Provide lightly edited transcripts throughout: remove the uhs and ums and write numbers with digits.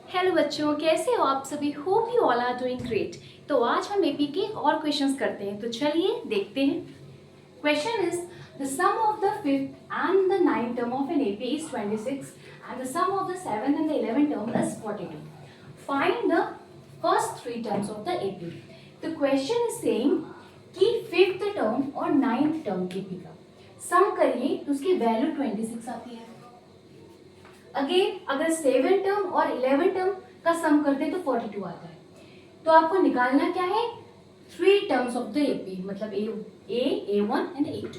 Hello बच्चों, कैसे हो आप सभी? Hope you all are doing great. तो आज हम एपी के और क्वेश्चंस करते हैं, तो चलिए देखते हैं। Question is the sum of the fifth and the ninth term of an AP is 26 and the sum of the seventh and the 11th term is 42. Find the first three terms of the AP. तो question is saying कि fifth term और ninth term AP का sum करिए तो उसकी value 26 आती है। Again अगर 7 टर्म और 11 टर्म का सम करते हैं तो 42 आता है। तो आपको निकालना क्या है? Three terms of the AP, मतलब A1 एंड A2।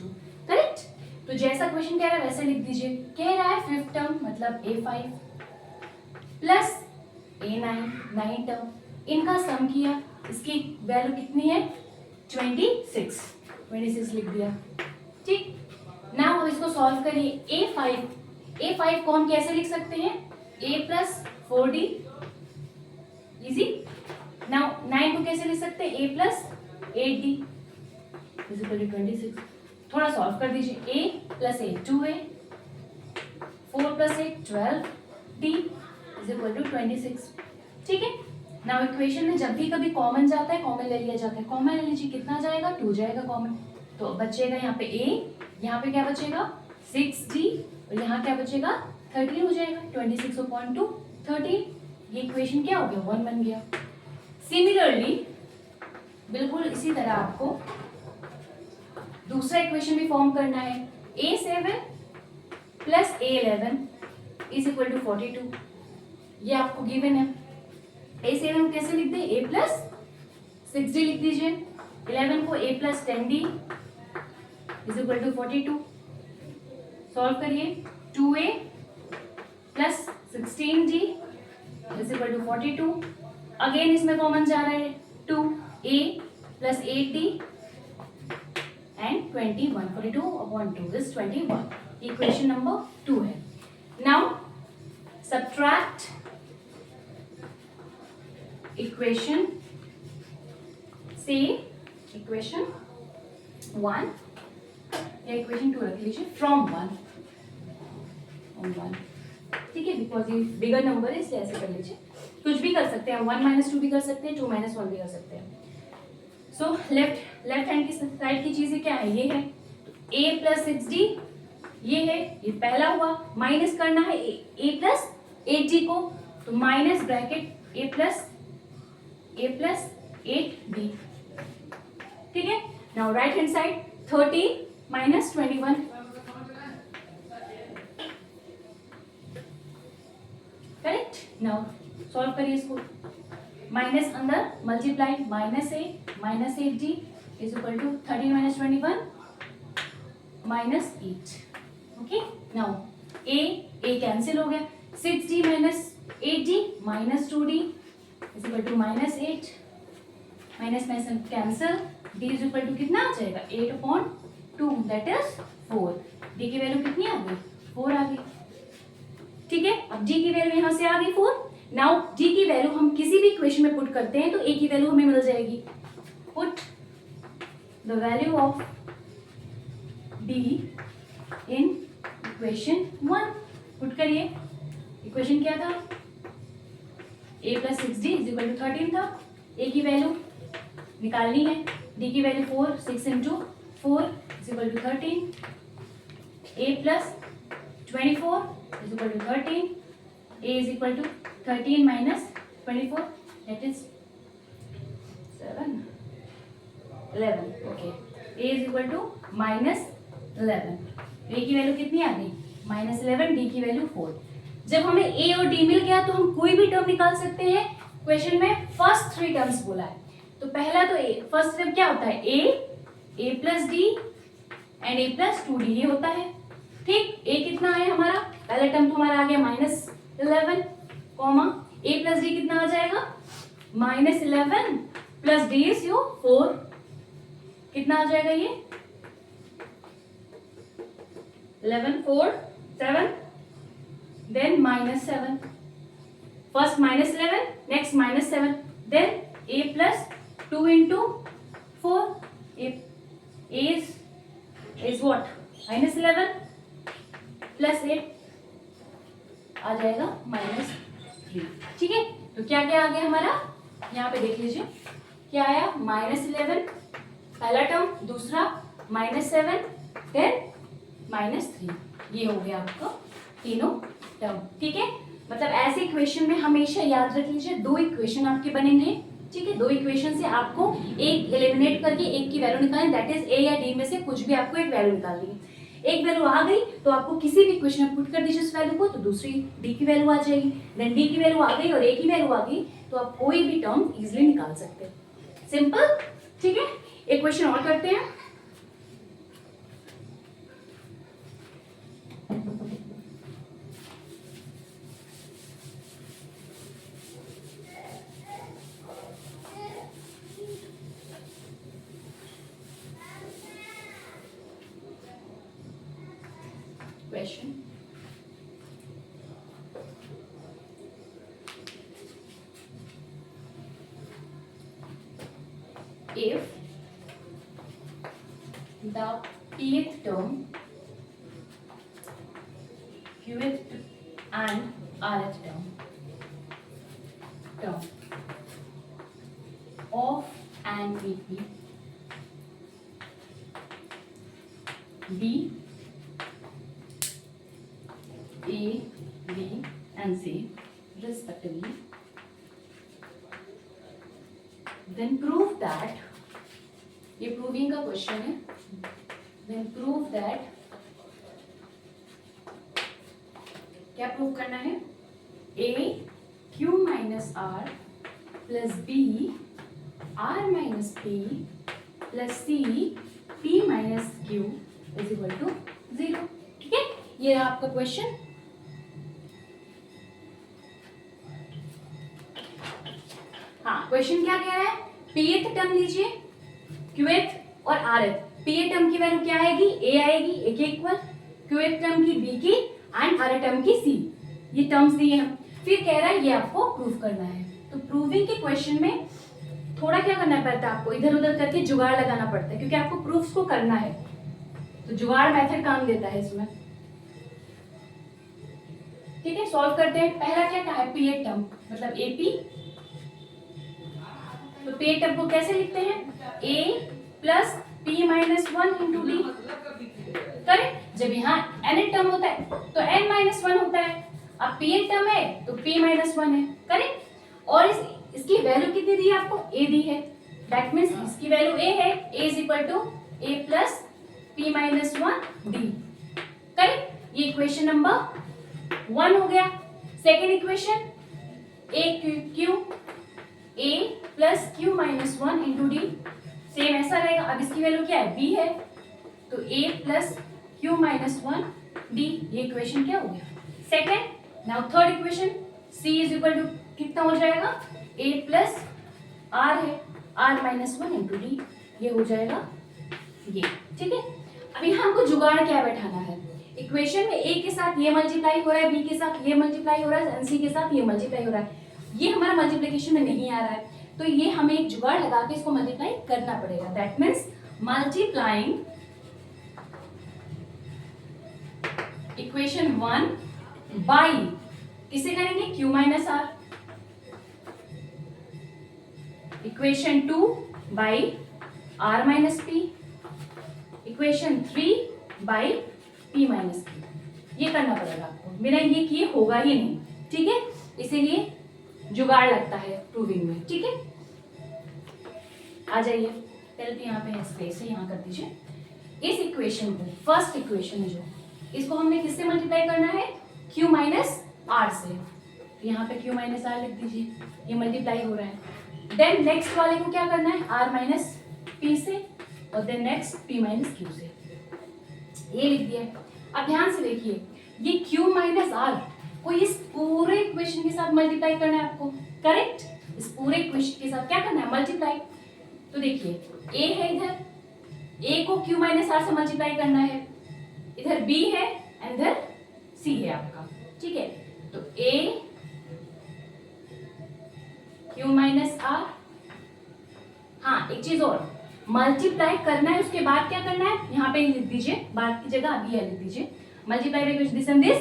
करेक्ट? तो जैसा क्वेश्चन कह रहा है वैसे लिख दीजिए। कह रहा है फिफ्थ टर्म मतलब A5 plus A9 nine term, इनका सम किया, इसकी वैल्यू कितनी है? 26 लिख दिया। ठीक, नाउ हम इसको सॉल्व करिए। A5 को हम कैसे लिख सकते हैं? A plus 4D, easy. Now 9 को कैसे लिख सकते हैं? A plus 8D is equal to 26। थोड़ा सॉल्व कर दीजिए। A plus 8 2A, 4 plus 8 12D is equal to 26। ठीक है, नाउ इक्वेशन में जब भी कभी कॉमन जाता है, कॉमन ले लिया जाता है। कॉमन ले लीजिए, कितना जाएगा? 2 जाएगा कॉमन, तो बचेगा यहाँ पे A, यहाँ पे क्या बचेगा? 6D, और यहाँ क्या बचेगा? 13 हो जाएगा। 26/2 13, ये इक्वेशन क्या हो गया? 1 बन गया। सिमिलरली बिल्कुल इसी तरह आपको दूसरा इक्वेशन भी फॉर्म करना है। A7 plus A11 is equal to 42, ये आपको गिवन है। A7 को कैसे लिख दे? A प्लस 6D लिख दीजिए। 11 को A plus 10D is equal to 42। Solve करिए। 2A plus 16D is equal to 42। Again इसमें कॉमन जा रहा है। 2A plus 8D and 21, 42/2 is 21। Equation number 2 है। नाउ सब्ट्रैक्ट इक्वेशन से इक्वेशन 1 या इक्वेशन 2 रख लीजिए फ्रॉम 1। ठीक है, बिकॉज ये बिगर नंबर है इसलिए ऐसे कर लीजिए। कुछ भी कर सकते हैं, 1 - 2 भी कर सकते हैं, 2 - 1 भी कर सकते हैं। सो लेफ्ट हैंड की साइड की चीजें क्या है? ये है A प्लस 6D, ये है, ये पहला हुआ। माइनस करना है A प्लस 8D को, तो minus bracket A plus 8D। ठीक है, now right hand side 13 minus 21। Correct, now solve करिए इसको। माइनस अंदर multiply, -8 D is equal to 13 minus 21 -8। Okay, now A cancel हो गया। 6D minus 8D minus 2D is equal to -8, minus cancel. D is equal to कितना आ जाएगा? 8/2 that is 4। D की value कितनी आ गई? 4 आ गई। ठीक है, अब D की वैल्यू यहां से आ गई 4। नाउ D की वैल्यू हम किसी भी इक्वेशन में पुट करते हैं तो A की वैल्यू हमें मिल जाएगी। Put the value of D in equation 1। Put करिए। इक्वेशन क्या था? A plus 6D is equal to 13 था। A की वैल्यू निकालनी है। D की value 4, 6 into 4 is equal to 13। A plus 24 is equal to 13. A is equal to 13 minus 24, that is 7, 11. Okay. A is equal to -11. A की value कितनी आ गई? -11, D की वैल्यू 4। जब हमें A और D मिल गया तो हम कोई भी टर्म निकाल सकते हैं। क्वेश्चन में फर्स्ट 3 टर्म्स बोला है, तो पहला तो फर्स्ट टर्म क्या होता है? A plus D and A plus 2D, ये होता है। ठीक, A कितना है हमारा? पहला टर्म तो हमारा आ गया -11, कॉमा A प्लस D कितना आ जाएगा? -11 प्लस D इज योर 4, कितना आ जाएगा ये? 11 4 7, then -7। First -11, next -7, then A plus 2 into 4। A is what? -11 plus 8 आ जाएगा -14। 3। ठीक है, तो क्या क्या आ गया हमारा, यहाँ पे देख लीजिए क्या आया, -11 पहला टर्म, दूसरा -7, देन -3, ये हो गया आपका तीनों टर्म। ठीक है, मतलब ऐसे इक्वेशन में हमेशा याद रख लीजिए 2 इक्वेशन आपके बनेंगे। ठीक है, 2 इक्वेशन से आपको एक एलिमिनेट करके एक की वैल्यू निकालनी, दैट इज ए या डी में से कुछ भी आपको एक वैल्यू निकालनी है। एक वैल्यू आ गई तो आपको किसी भी इक्वेशन में पुट कर दीजिए उस वैल्यू को, तो दूसरी डी की वैल्यू आ जाएगी, देन डी की वैल्यू आ गई और ए की वैल्यू आ गई, तो आप कोई भी टर्म इजीली निकाल सकते हैं। सिंपल। ठीक है, एक क्वेश्चन और करते हैं। Question. If the pth term, qth and rth term of an AP B, A, B and C respectively, then prove that, ये प्रूविंग का क्वेश्चन है, then prove that, क्या प्रूव करना है, A Q minus R plus B R minus P plus C P minus Q is equal to 0। ठीक है, ये रहा आपका क्वेश्चन। हाँ, क्वेश्चन क्या कह रहा है, pth टर्म लीजिए, qth और rth। pth टर्म की वैल्यू क्या आएगी, a आएगी, a के इक्वल, qth टर्म की b की एंड rth टर्म की c, ये टर्म्स दिए हैं। फिर कह रहा है ये आपको प्रूव करना है। तो प्रूविंग के क्वेश्चन में थोड़ा क्या करना पड़ता है आपको, इधर उधर करके जुगाड़ लगाना पड़ता है, क्योंकि आपको प्रूफ्स को करना है, तो जुगाड़ मेथड काम देता है इसमें। ठीक है, सॉल्व करते हैं। पहला क्या है, pth टर्म मतलब ap, तो pth टर्म को कैसे लिखते हैं, a plus p minus 1 into D. Correct, जब यहाँ n टर्म होता है तो n माइनस 1 होता है, अब pth टर्म है तो p माइनस 1 है। करेक्ट, और इसकी वैल्यू कितनी दी है आपको, a दी है, दैट मीन्स इसकी वैल्यू a है, a is equal to a plus p minus 1 d. Correct, ये इक्वेशन नंबर 1 हो गया। Second equation, a plus q minus 1 into d, same ऐसा रहेगा। अब इसकी वैल्यू क्या है, b है, तो a plus q minus 1 d, ये इक्वेशन क्या हो गया, second. Now third equation, c is equal to कितना हो जाएगा, a प्लस r है, r माइनस 1 इंटू डी, ये हो जाएगा ये। ठीक है, अब यहाँ हमको जुगाड़ क्या बैठाना है, इक्वेशन में a के साथ ये मल्टीप्लाई हो रहा है, b के साथ ये मल्टीप्लाई हो रहा है, c के साथ ये मल्टीप्लाई हो रहा है, ये हमारा मल्टीप्लिकेशन में नहीं आ रहा है, तो ये हमें एक जुगाड़ लगा के इसको मल्टीप्लाई करना पड़ेगा। That means multiplying equation 1 by, किसे करेंगे, q minus r, equation 2 by r minus p, equation 3 by p minus q, ये करना पड़ेगा आपको, बिना ये किए होगा ही नहीं। ठीक है, इसीलिए जुगाड़ लगता है प्रूविंग में। ठीक है, आ जाइए, पहले यहाँ पे स्पेस है, यहाँ कर दीजिए। इस इक्वेशन को, फर्स्ट इक्वेशन है जो, इसको हमने किससे मल्टीप्लाई करना है, q माइनस r से, तो यहाँ पे q माइनस r लिख दीजिए, ये मल्टीप्लाई हो रहा है। देन नेक्स्ट वाले को क्या करना है, r माइनस p से, और then next p minus q से, ये लिख दिया। अब ध्यान से देखिए, ये q माइनस r को इस पूरे इक्वेशन के साथ मल्टीप्लाई करना है आपको। करेक्ट, इस पूरे इक्वेशन के साथ क्या करना है, मल्टीप्लाई। तो देखिए a है, इधर a को q माइनस r से मल्टीप्लाई करना है, इधर b है एंड इधर c है आपका। ठीक है, तो a q माइनस r, हाँ एक चीज और, मल्टीप्लाई करना है, उसके बाद क्या करना है, यहाँ पे लिख दीजिए, बाद की जगह अभी लिख दीजिए, multiply by this and this,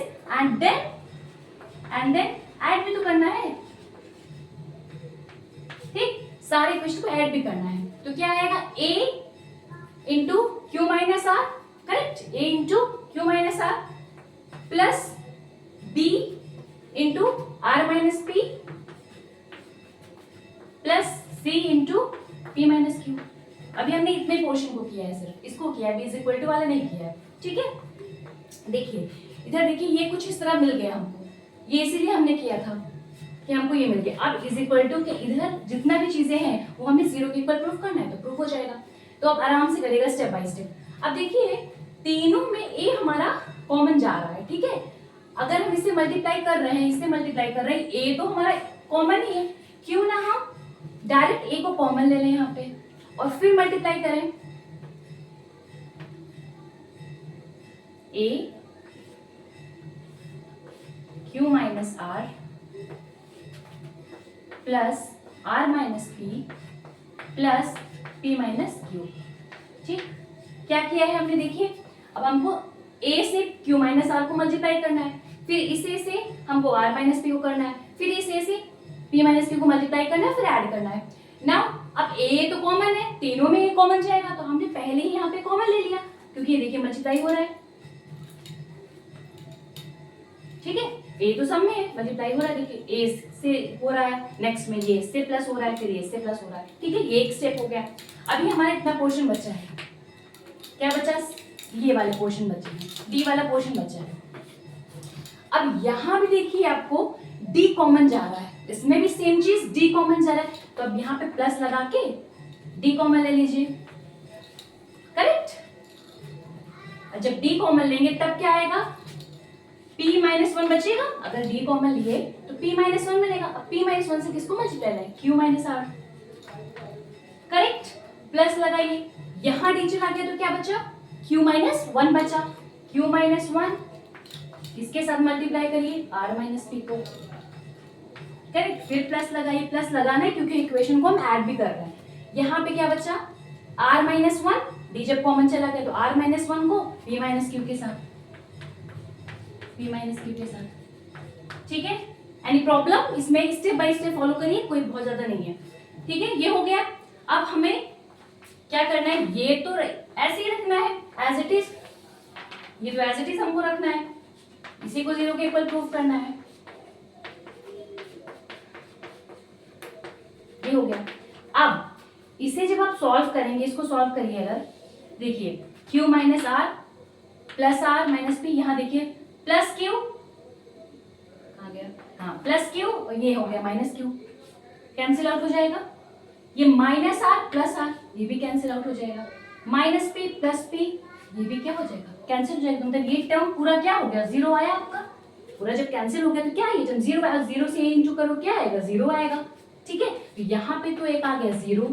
and then add में तो करना है, ठीक, सारे इक्वेशन को ऐड भी करना है। तो क्या आएगा, a into q minus r, correct, a into q minus r plus b into r minus p plus c into p minus q. अभी हमने इतने पोर्शन को किया है, सिर्फ इसको किया है, b इज इक्वल टू वाला नहीं किया है, ठीक है। देखिए इधर देखिए, ये कुछ इस तरह मिल गया हमको, ये इसीलिए हमने किया था कि हमको ये मिल गया। अब इज इक्वल टू के इधर जितना भी चीजें हैं वो हमें जीरो के इक्वल प्रूफ करना है, तो प्रूफ हो जाएगा। तो अब आराम से करेगा स्टेप बाय स्टेप। अब देखिए तीनों में ए हमारा कॉमन जा रहा है, ठीक है। अगर हम इससे मल्टीप्लाई कर रहे हैं, इससे मल्टीप्लाई कर रहे हैं, ए तो हमारा कॉमन ही है, क्यों ना हम डायरेक्ट ए को कॉमन ले लें यहाँ पे और फिर मल्टीप्लाई करें। A q minus r plus r minus p plus p minus q, ठीक। क्या किया है हमने, देखिए अब हमको a से q माइनस आर को मल्टीप्लाई करना है, फिर इस a से हमको r माइनस पी को करना है, फिर इस a से p माइनस क्यू को मल्टीप्लाई करना है, फिर ऐड करना है ना। अब a तो कॉमन है, तीनों में a कॉमन जाएगा, तो हमने पहले ही यहाँ पे कॉमन ले लिया, क्योंकि ये देखिए मल्टीप्लाई हो रहा है, ठीक है। a तो सब में है, मल्टीप्लाई हो रहा है, देखिए a से हो रहा है, नेक्स्ट में ये इससे प्लस हो रहा है, फिर ये इससे प्लस हो रहा है, ठीक है। ये एक स्टेप हो गया। अभी हमारा इतना पोर्शन बचा है, क्या बचा, ये वाले पोर्शन बचे हैं, डी वाला पोर्शन बचा है। अब यहाँ भी देखिए आपको डी कॉमन जा रहा है, इसमें भी सेम चीज डी कॉमन जा रहा है, तो अब यहाँ पे प्लस लगा के डी कॉमन ले लीजिए, करेक्ट। जब डी कॉमन लेंगे तब क्या आएगा, p माइनस वन बचेगा, अगर d कॉमन लिए तो p माइनस वन मिलेगा। अब p माइनस वन से किसको मल्टीप्लाई करें, q minus r, correct, plus लगाइए, यहाँ d चला गया तो क्या बचा, q माइनस वन बचा, q माइनस वन इसके साथ मल्टीप्लाई करिए r माइनस पी को, करेक्ट, फिर प्लस लगाइए, प्लस लगाना है क्योंकि इक्वेशन को हम ऐड भी कर रहे हैं। यहाँ पे क्या बचा, r माइनस वन, d जब कॉमन चला गया तो r माइनस वन को p माइनस क्यू के साथ, p माइनस क्यू के साथ, ठीक है। एनी प्रॉब्लम, इसमें स्टेप बाय स्टेप फॉलो करिए, कोई बहुत ज्यादा नहीं है, ठीक है। ये हो गया। अब हमें क्या करना है, ये तो ऐसे ही रखना है एज इट इज, ये तो एज इट इज हमको रखना है, इसी को जीरो के इक्वल प्रूफ करना है, ये हो गया। अब इसे जब आप सॉल्व करेंगे, इसको सॉल्व करिए, अगर देखिए q minus r plus r minus p, यहाँ देखिए प्लस क्यू आ गया, हाँ प्लस क्यू, और ये हो गया माइनस क्यू, कैंसिल आउट हो जाएगा। ये माइनस आर प्लस आर, ये भी कैंसिल आउट हो जाएगा, माइनस पी प्लस पी, ये भी क्या हो जाएगा, कैंसिल हो जाएगा। मतलब ये टर्म पूरा क्या हो गया, जीरो आया आपका, पूरा जब कैंसिल हो गया तो क्या ये टर्म जीरो आया, जीरो से इंटू करो क्या आएगा, जीरो आएगा, ठीक है। तो यहाँ पे तो एक आ गया जीरो,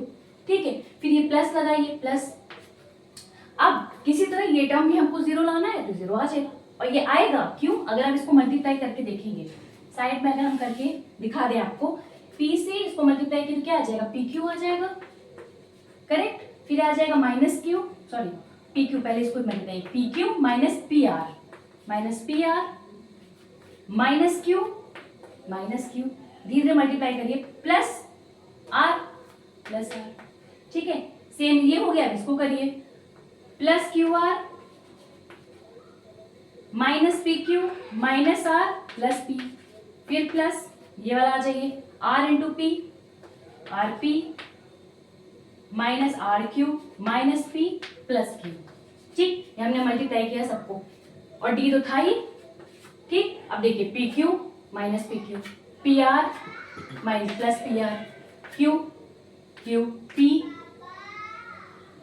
ठीक है, फिर ये प्लस लगाइए, प्लस, अब किसी तरह ये टर्म भी हमको जीरो लाना है तो जीरो आ जाएगा, और ये आएगा क्यों, अगर आप इसको मल्टीप्लाई करके देखेंगे, साइड में अगर हम करके दिखा दें आपको, p से इसको मल्टीप्लाई करके क्या आ जाएगा, पी क्यू आ जाएगा, करेक्ट, फिर आ जाएगा minus Q, sorry P Q, पहले इसको multiply, P q minus P r minus Q, धीरे धीरे मल्टीप्लाई करिए, प्लस आर प्लस आर, ठीक है। सेम ये हो गया, इसको करिए, plus q r minus p q minus r plus p, फिर प्लस ये वाला आ जाइए, r into p, r p minus r q minus p plus q, ठीक, हमने मल्टीप्लाई किया सबको, और डी तो था ही, ठीक। अब देखिए p q minus p q, p r minus plus p r, q q p,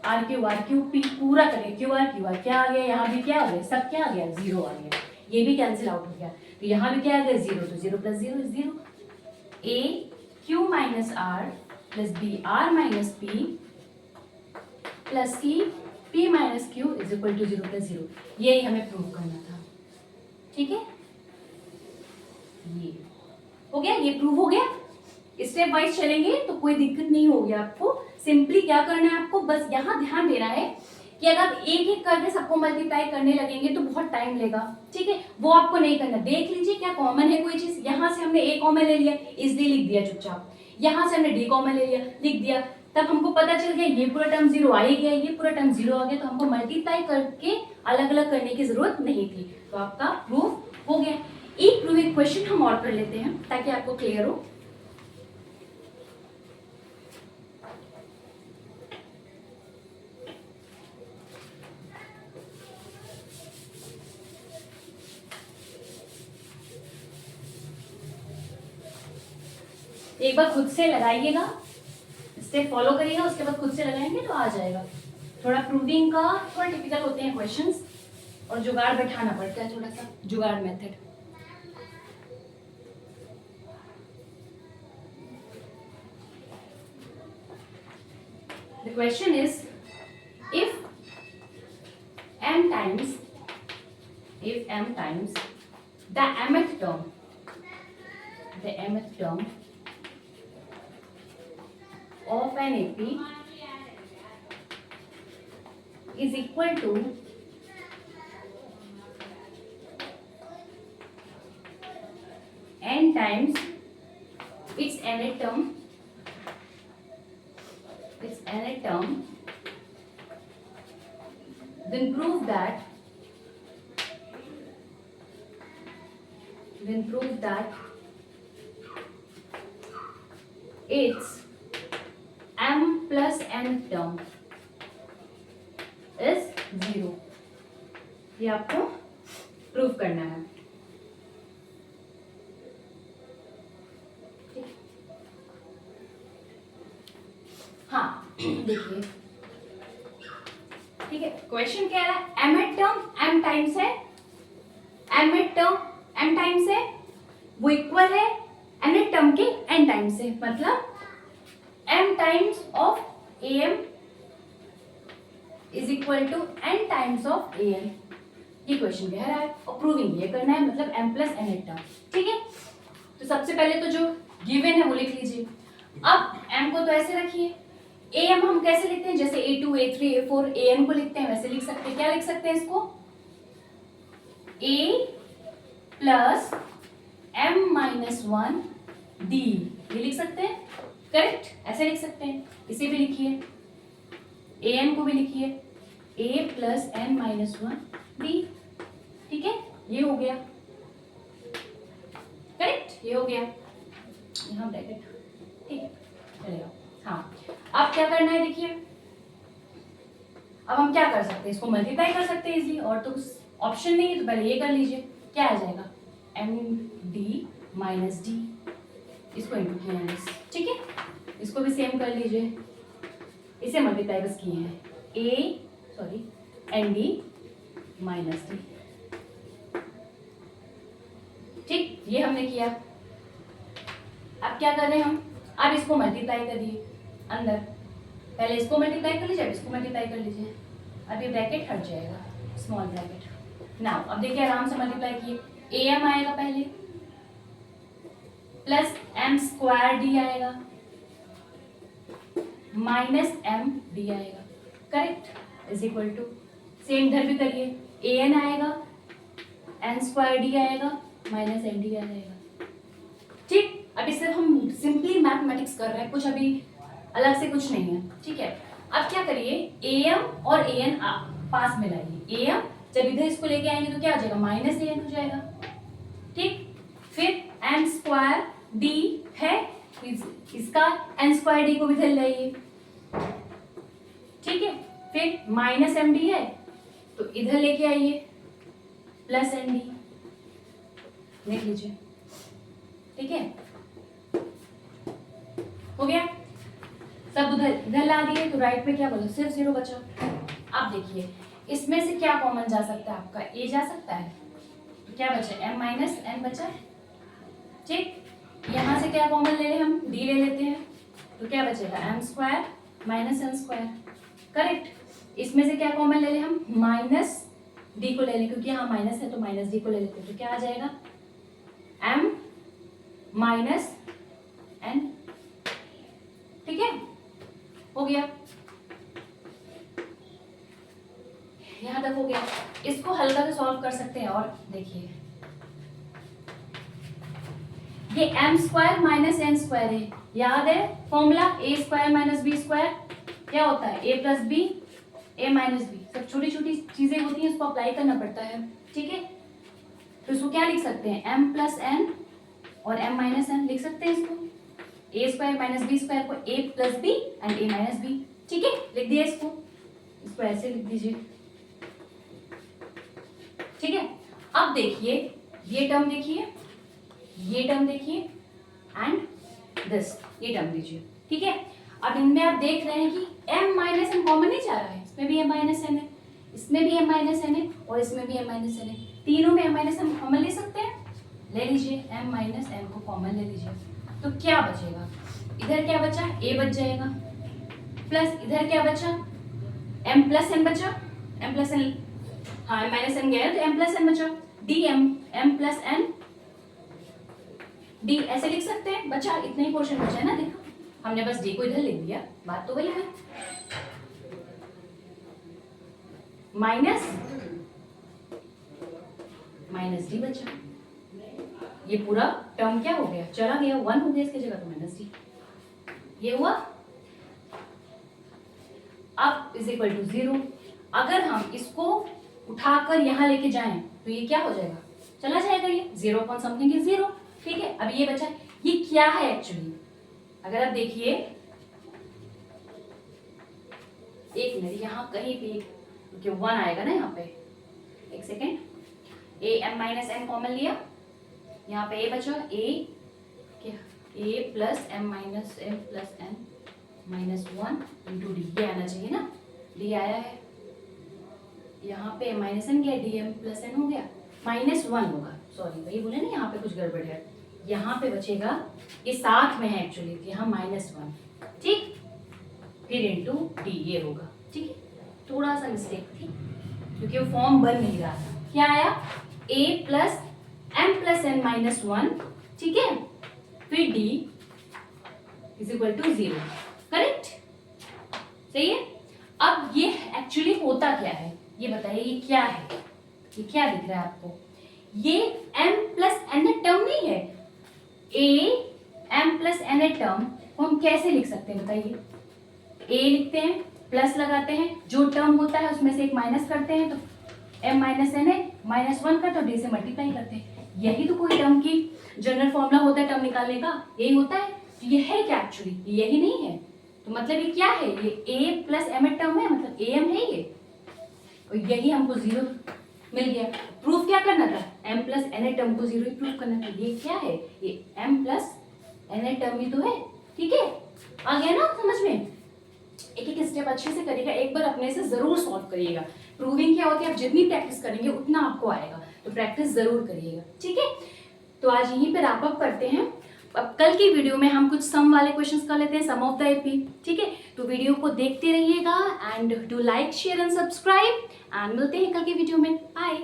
r q p, पूरा करें क्यू आर क्या आ गया, यहाँ भी क्या आ गया, सब क्या आ गया, जीरो आ गया, ये भी कैंसिल आउट हो गया, तो यहाँ भी क्या आ गया, जीरो, तो zero plus zero is zero, a q minus r plus b r minus p plus c p minus q is equal to zero plus zero, यही हमें प्रूव करना था, ठीक है। ये हो गया, ये प्रूव हो गया। स्टेप वाइज चलेंगे तो कोई दिक्कत नहीं होगी आपको, सिंपली क्या करना है आपको, बस यहाँ ध्यान देना है कि अगर आप एक एक करके सबको मल्टीप्लाई करने लगेंगे तो बहुत टाइम लेगा, ठीक है, वो आपको नहीं करना। देख लीजिए क्या कॉमन है कोई चीज, यहाँ से हमने ए कॉमन ले लिया, इसलिए लिख दिया चुपचाप, यहाँ से हमने डी कॉमन ले लिया, लिख दिया, तब हमको पता चल गया ये पूरा टर्म जीरो आ ही गया, ये पूरा टर्म जीरो आ गया, तो हमको मल्टीप्लाई करके अलग अलग करने की जरूरत नहीं थी, तो आपका प्रूफ हो गया। एक प्रूविंग क्वेश्चन हम और कर लेते हैं ताकि आपको क्लियर हो। एक बार खुद से लगाइएगा, स्टेप फॉलो करिएगा, उसके बाद खुद से लगाएंगे तो आ जाएगा। थोड़ा प्रूविंग का थोड़ा टिपिकल होते हैं क्वेश्चंस और जुगाड़ बैठाना पड़ता है, थोड़ा सा जुगाड़ method. The question is, if m times the mth term of an AP is equal to n times its nth term, then prove that its m plus n term is 0। ये आपको प्रूव करना है। हाँ देखिए, ठीक है, question क्या है, mth टर्म m टाइम्स है, mth टर्म m टाइम्स है, वो इक्वल है nth टर्म के n टाइम्स से, मतलब m times of am is equal to n times of an। ये क्वेश्चन कह रहा है और प्रूविंग ये करना है, मतलब m प्लस nth टर्म, ठीक है। तो सबसे पहले तो जो गिवन है वो लिख लीजिए। अब m को तो ऐसे रखिए, am हम कैसे लिखते हैं, जैसे a2 a3 a4 an को लिखते हैं वैसे लिख सकते हैं। क्या लिख सकते हैं इसको, a plus m minus 1 d, ये लिख सकते हैं, करेक्ट, ऐसे लिख सकते हैं। इसे भी लिखिए, an को भी लिखिए, a plus n minus 1 d, ठीक है, ये हो गया, करेक्ट, ये हो गया, यहाँ ब्रैकेट, ठीक है, चलेगा। हाँ, अब क्या करना है, देखिए अब हम क्या कर सकते हैं, इसको मल्टीप्लाई कर सकते हैं इजीली, और तो ऑप्शन नहीं है तो पहले ये कर लीजिए। क्या आ जाएगा, एम डी माइनस डी, इसको इंटू किया है, ठीक है, इसको भी सेम कर लीजिए, इसे मल्टीप्लाई बस किए हैं, एन डी माइनस डी, ठीक, ये हमने किया। अब क्या कर रहे हैं हम, अब इसको मल्टीप्लाई करिए अंदर, पहले इसको मल्टीप्लाई कर लीजिए, अब इसको मल्टीप्लाई कर लीजिए, अब ये ब्रैकेट हट जाएगा, स्मॉल ब्रैकेट। नाउ अब देखिए आराम से मल्टीप्लाई किए, am आएगा पहले प्लस m स्क्वायर डी आएगा माइनस m डी आएगा, correct, is equal to, same इधर भी करिए, an आएगा, n स्क्वायर डी आएगा माइनस n डी आएगा, ठीक। अभी सिर्फ हम सिंपली मैथमेटिक्स कर रहे हैं, कुछ अभी अलग से कुछ नहीं है, ठीक है। अब क्या करिए, am और an पास में लाइए, am जब इधर इसको लेके आएंगे तो क्या आ जाएगा, माइनस an हो जाएगा, ठीक। फिर m स्क्वायर d है, इसका n स्क्वायर d को भी इधर लाइए, ठीक है। फिर माइनस एम डी है तो इधर लेके आइए प्लस एन डी, देख लीजिए, ठीक है, हो गया, सब उधर इधर ला दिए तो राइट में क्या बोलो, सिर्फ 0 बचा। अब देखिए इसमें से क्या कॉमन जा सकता है, आपका a जा सकता है, तो क्या बचा, m माइनस n बचा, ठीक। यहाँ से क्या कॉमन ले लें हम, d ले लेते हैं, तो क्या बचेगा, m square minus n square, correct. इसमें से क्या कॉमन ले लें हम, माइनस d को ले लें, क्योंकि यहाँ माइनस है तो माइनस d को ले लेते हैं, तो क्या आ जाएगा, m माइनस n, ठीक है, हो गया। सरल का तो सॉल्व कर सकते हैं। और देखिए ये m square minus n square है, याद है formula a square minus b square क्या होता है, a plus b a minus b. सब छोटी छोटी चीजें होती हैं, उसको अप्लाई करना पड़ता है, ठीक है। तो इसको क्या लिख सकते हैं, एम प्लस एन और एम माइनस एन लिख सकते हैं इसको, a square minus b square को a plus b and a minus b, ठीक है। लिख दिया इसको ऐसे लिख दीजिए, ठीक है। अब देखिए ये टर्म देखिए, ये टर्म देखिए एंड दिस, ये टर्म दीजिए, ठीक है। अब इनमें आप देख रहे हैं कि m माइनस एन कॉमन नहीं जा रहा है, इसमें भी m माइनस एन है, इसमें भी m माइनस एन है और इसमें भी m माइनस एन है, तीनों में m माइनस एन कॉमन ले सकते हैं, ले लीजिए m माइनस एन को कॉमन ले लीजिए। तो क्या बचेगा, इधर क्या बचा, a बच जाएगा, प्लस इधर क्या बचा, m प्लस एन बचा, m प्लस एन, हाँ m माइनस एन गया तो m प्लस एन बचा, d m plus n d ऐसे लिख सकते हैं। बचा इतना ही पोर्शन बचा है ना, देखो हमने बस डी को इधर लिख दिया, बात तो वही है, माइनस माइनस डी बचा, ये पूरा टर्म क्या हो गया, चला गया, 1 हो गया इसकी जगह तो माइनस डी, ये हुआ। अब इज इक्वल टू 0, अगर हम इसको उठाकर यहां लेके जाएं तो ये क्या हो जाएगा, चला जाएगा, ये 0 पॉइंट समथिंग इज 0, ठीक है। अब ये बचा, ये क्या है एक्चुअली, अगर आप देखिए एक मिनट यहाँ कहीं पे क्योंकि 1 आएगा ना यहाँ पे, एक second, a m minus n common लिया, यहाँ पे ए बचा, ए क्या, a plus m minus m plus n minus 1 into d, ये आना चाहिए ना, डी आया है, यहाँ पे माइनस एन गया, डी एम प्लस एन हो गया, माइनस 1 होगा, सॉरी वही बोले ना यहाँ पे कुछ गड़बड़ है, यहाँ पे बचेगा, ये साथ में है एक्चुअली, यहाँ माइनस 1, ठीक, फिर इंटू डी ये होगा, ठीक है। थोड़ा सा मिस्टेक थी क्योंकि वो फॉर्म बन नहीं रहा था, क्या आया, a plus m plus n minus 1, ठीक है, फिर d is equal to 0, correct, सही है। अब ये एक्चुअली होता क्या है ये बताइए, ये क्या है, ये क्या दिख रहा है आपको, ये m प्लस n टर्म नहीं है, a m plus n term को हम कैसे लिख सकते हैं बताइए, a लिखते हैं, प्लस लगाते हैं, जो टर्म होता है उसमें से एक माइनस करते हैं, तो m माइनस एन है, माइनस 1 का तो d से मल्टीप्लाई करते हैं, यही तो कोई टर्म की जनरल फॉर्मूला होता है टर्म निकालने का, यही होता है। तो ये है क्या एक्चुअली, यही नहीं है, तो मतलब ये क्या है, ये a प्लस एम टर्म है, मतलब am है ये, और यही हमको 0 मिल गया। प्रूफ क्या करना था, m प्लस एन टर्म को 0 ही प्रूफ करना था, ये क्या है, ये m प्लस एन टर्म ही तो है, ठीक है, आ गया ना समझ में। एक एक स्टेप अच्छे से करिएगा, एक बार अपने से जरूर सॉल्व करिएगा, प्रूविंग क्या होती है, आप जितनी प्रैक्टिस करेंगे उतना आपको आएगा, तो प्रैक्टिस जरूर करिएगा, ठीक है। तो आज यहीं पे रैप अप करते हैं, अब कल की वीडियो में हम कुछ सम वाले क्वेश्चंस कर लेते हैं, सम ऑफ द एपी, ठीक है। तो वीडियो को देखते रहिएगा and do like share and subscribe, and मिलते हैं कल की वीडियो में, बाय।